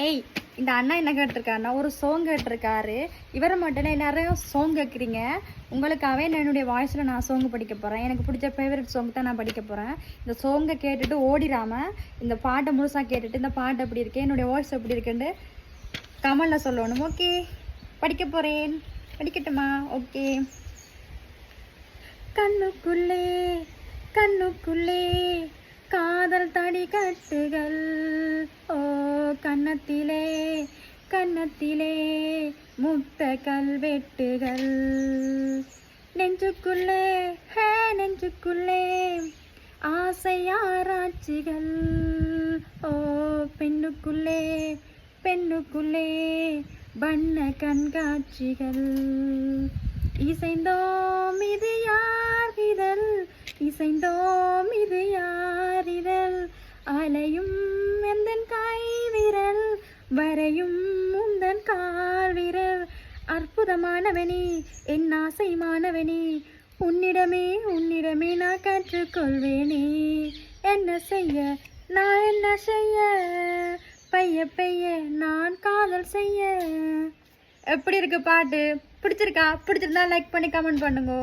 ஏய், இந்த அண்ணா என்ன கேட்டிருக்காருன்னா ஒரு சாங் கேட்டிருக்காரு. இவரை மட்டும் நிறைய சாங் கேட்குறீங்க. உங்களுக்காகவே என்னுடைய வாய்ஸில் நான் சாங் படிக்க போகிறேன். எனக்கு பிடிச்ச ஃபேவரட் சாங் தான் நான் படிக்க போகிறேன். இந்த சாங்கை கேட்டுட்டு ஓடிடாமல் இந்த பாட்டை முழுசாக கேட்டுட்டு இந்த பாட்டு எப்படி இருக்கு, என்னுடைய வாய்ஸ் எப்படி இருக்குன்னு கமெண்டில் சொல்லணும். ஓகே, படிக்க போகிறேன். படிக்கட்டுமா? ஓகே. கண்ணுக்குள்ளே கண்ணுக்குள்ளே காதல் தடி கட்டுகள், ஓ கன்னத்திலே கன்னத்திலே முத்த கல்வெட்டுகள், நெஞ்சுக்குள்ளே நெஞ்சுக்குள்ளே ஆசையாராய்ச்சிகள், ஓ பெண்ணுக்குள்ளே பெண்ணுக்குள்ளே வண்ண கண்காட்சிகள், இசைந்தோம் இது யார் இதழ், இசைந்தோம் இது யார் இதழ், அலையும் எந்தன் கை விரல் வரையும் உந்தன் கால் விரல், அற்புதமானவனே என் ஆசை மாணவனே, உன்னிடமே உன்னிடமே நான் கற்றுக்கொள்வேனே, என்ன செய்ய நான் என்ன செய்ய, பைய பைய நான் காதல் செய்ய. எப்படி இருக்கு பாட்டு? பிடிச்சிருக்கா? பிடிச்சிருந்தா லைக் பண்ணி கமெண்ட் பண்ணுங்க.